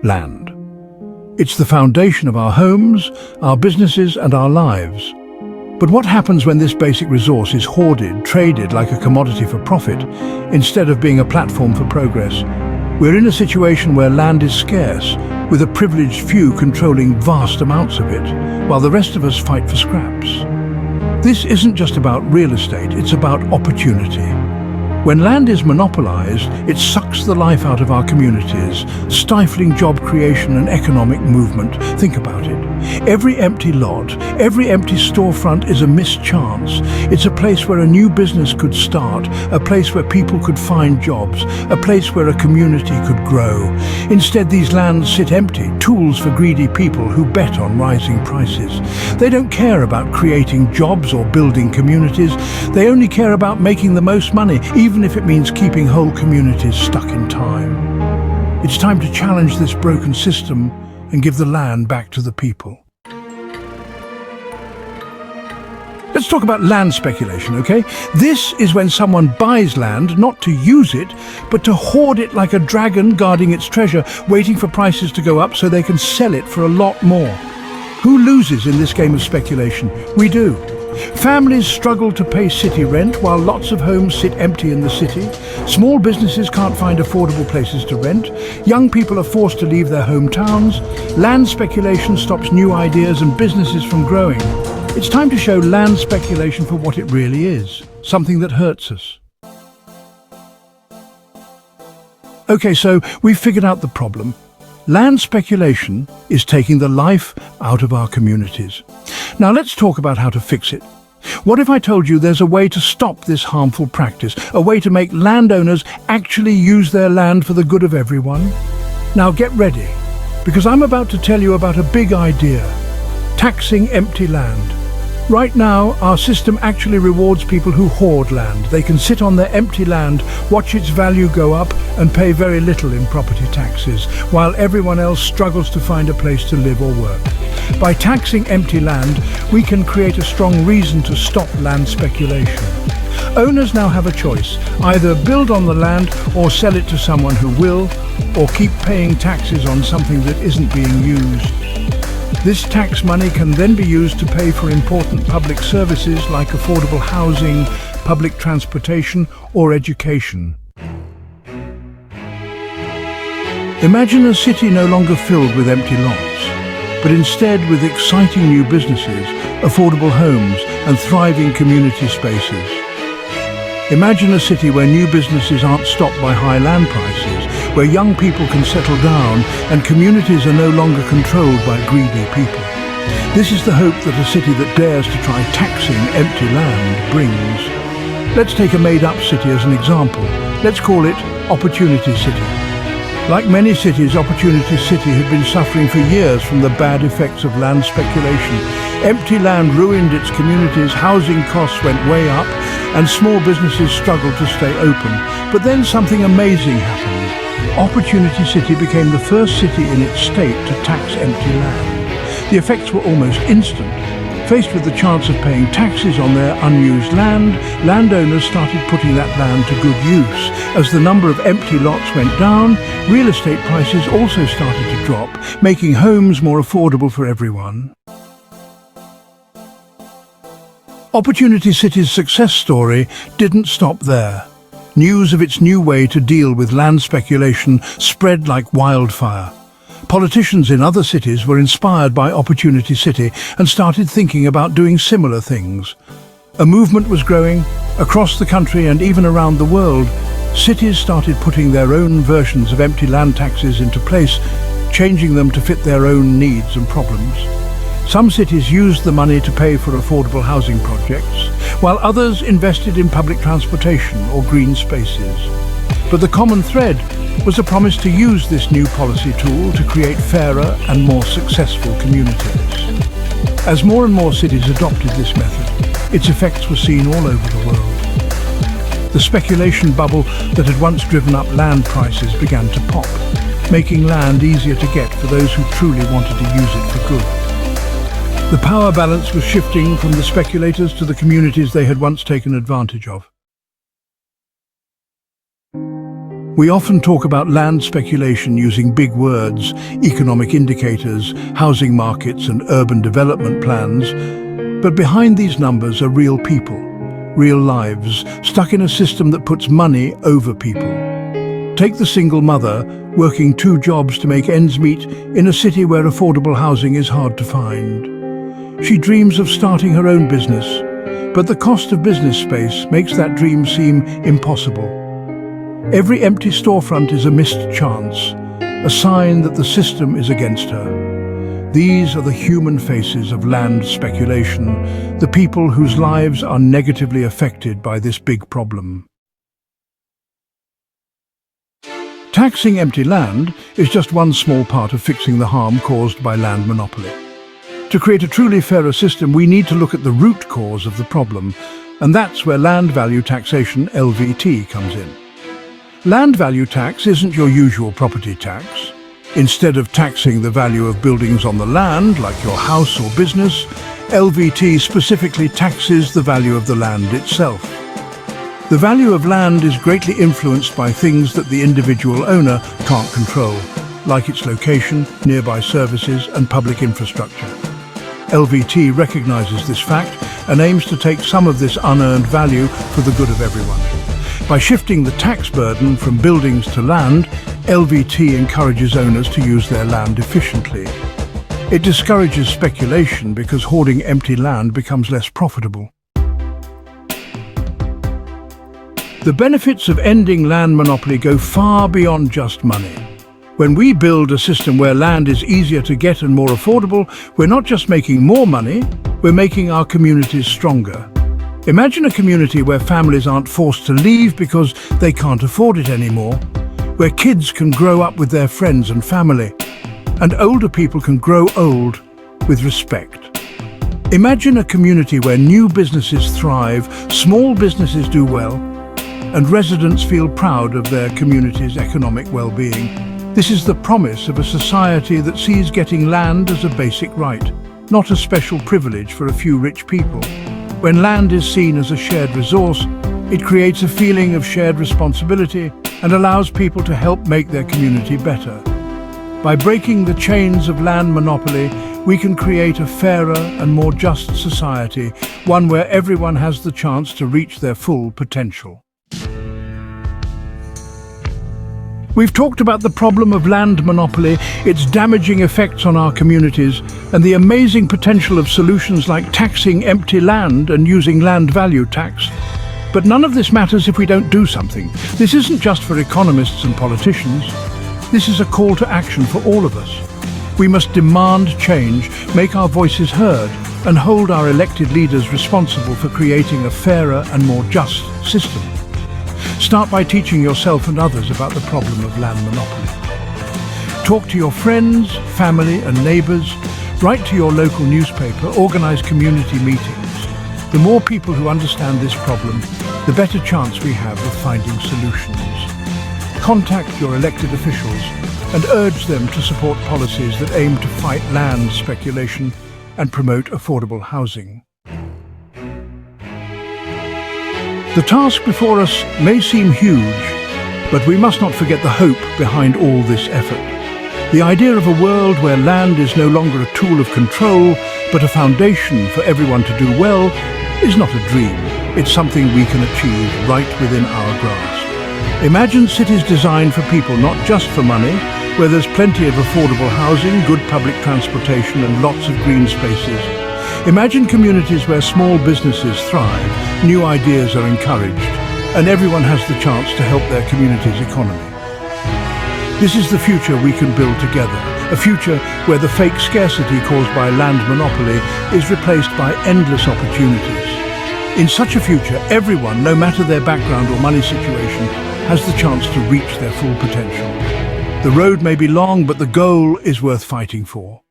land. It's the foundation of our homes, our businesses and our lives. But what happens when this basic resource is hoarded, traded like a commodity for profit, instead of being a platform for progress? We're in a situation where land is scarce, with a privileged few controlling vast amounts of it, while the rest of us fight for scraps. This isn't just about real estate, it's about opportunity. When land is monopolized, it sucks the life out of our communities, stifling job creation and economic movement. Think about it. Every empty lot, every empty storefront is a missed chance. It's a place where a new business could start, a place where people could find jobs, a place where a community could grow. Instead, these lands sit empty, tools for greedy people who bet on rising prices. They don't care about creating jobs or building communities. They only care about making the most money, even if it means keeping whole communities stuck in time. It's time to challenge this broken system and give the land back to the people. Let's talk about land speculation, okay? This is when someone buys land not to use it, but to hoard it like a dragon guarding its treasure, waiting for prices to go up so they can sell it for a lot more. Who loses in this game of speculation? We do. Families struggle to pay city rent while lots of homes sit empty in the city. Small businesses can't find affordable places to rent. Young people are forced to leave their hometowns. Land speculation stops new ideas and businesses from growing. It's time to show land speculation for what it really is, something that hurts us. Okay, so we've figured out the problem. Land speculation is taking the life out of our communities. Now let's talk about how to fix it. What if I told you there's a way to stop this harmful practice, a way to make landowners actually use their land for the good of everyone? Now get ready, because I'm about to tell you about a big idea: taxing empty land. Right now, our system actually rewards people who hoard land. They can sit on their empty land, watch its value go up, and pay very little in property taxes, while everyone else struggles to find a place to live or work. By taxing empty land, we can create a strong reason to stop land speculation. Owners now have a choice: either build on the land or sell it to someone who will, or keep paying taxes on something that isn't being used. This tax money can then be used to pay for important public services like affordable housing, public transportation, or education. Imagine a city no longer filled with empty lots, but instead with exciting new businesses, affordable homes, and thriving community spaces. Imagine a city where new businesses aren't stopped by high land prices, where young people can settle down and communities are no longer controlled by greedy people. This is the hope that a city that dares to try taxing empty land brings. Let's take a made-up city as an example. Let's call it Opportunity City. Like many cities, Opportunity City had been suffering for years from the bad effects of land speculation. Empty land ruined its communities, housing costs went way up, and small businesses struggled to stay open. But then something amazing happened. Opportunity City became the first city in its state to tax empty land. The effects were almost instant. Faced with the chance of paying taxes on their unused land, landowners started putting that land to good use. As the number of empty lots went down, real estate prices also started to drop, making homes more affordable for everyone. Opportunity City's success story didn't stop there. News of its new way to deal with land speculation spread like wildfire. Politicians in other cities were inspired by Opportunity City and started thinking about doing similar things. A movement was growing across the country and even around the world. Cities started putting their own versions of empty land taxes into place, changing them to fit their own needs and problems. Some cities used the money to pay for affordable housing projects, while others invested in public transportation or green spaces. But the common thread was a promise to use this new policy tool to create fairer and more successful communities. As more and more cities adopted this method, its effects were seen all over the world. The speculation bubble that had once driven up land prices began to pop, making land easier to get for those who truly wanted to use it for good. The power balance was shifting from the speculators to the communities they had once taken advantage of. We often talk about land speculation using big words, economic indicators, housing markets and urban development plans. But behind these numbers are real people, real lives, stuck in a system that puts money over people. Take the single mother working 2 jobs to make ends meet in a city where affordable housing is hard to find. She dreams of starting her own business, but the cost of business space makes that dream seem impossible. Every empty storefront is a missed chance, a sign that the system is against her. These are the human faces of land speculation, the people whose lives are negatively affected by this big problem. Taxing empty land is just one small part of fixing the harm caused by land monopoly. To create a truly fairer system, we need to look at the root cause of the problem, and that's where land value taxation, LVT, comes in. Land value tax isn't your usual property tax. Instead of taxing the value of buildings on the land, like your house or business, LVT specifically taxes the value of the land itself. The value of land is greatly influenced by things that the individual owner can't control, like its location, nearby services and public infrastructure. LVT recognizes this fact and aims to take some of this unearned value for the good of everyone. By shifting the tax burden from buildings to land, LVT encourages owners to use their land efficiently. It discourages speculation because hoarding empty land becomes less profitable. The benefits of ending land monopoly go far beyond just money. When we build a system where land is easier to get and more affordable, we're not just making more money, we're making our communities stronger. Imagine a community where families aren't forced to leave because they can't afford it anymore, where kids can grow up with their friends and family, and older people can grow old with respect. Imagine a community where new businesses thrive, small businesses do well, and residents feel proud of their community's economic well-being. This is the promise of a society that sees getting land as a basic right, not a special privilege for a few rich people. When land is seen as a shared resource, it creates a feeling of shared responsibility and allows people to help make their community better. By breaking the chains of land monopoly, we can create a fairer and more just society, one where everyone has the chance to reach their full potential. We've talked about the problem of land monopoly, its damaging effects on our communities, and the amazing potential of solutions like taxing empty land and using land value tax. But none of this matters if we don't do something. This isn't just for economists and politicians. This is a call to action for all of us. We must demand change, make our voices heard, and hold our elected leaders responsible for creating a fairer and more just system. Start by teaching yourself and others about the problem of land monopoly. Talk to your friends, family and neighbours. Write to your local newspaper, organise community meetings. The more people who understand this problem, the better chance we have of finding solutions. Contact your elected officials and urge them to support policies that aim to fight land speculation and promote affordable housing. The task before us may seem huge, but we must not forget the hope behind all this effort. The idea of a world where land is no longer a tool of control, but a foundation for everyone to do well, is not a dream. It's something we can achieve right within our grasp. Imagine cities designed for people, not just for money, where there's plenty of affordable housing, good public transportation and lots of green spaces. Imagine communities where small businesses thrive, new ideas are encouraged, and everyone has the chance to help their community's economy. This is the future we can build together, a future where the fake scarcity caused by land monopoly is replaced by endless opportunities. In such a future, everyone, no matter their background or money situation, has the chance to reach their full potential. The road may be long, but the goal is worth fighting for.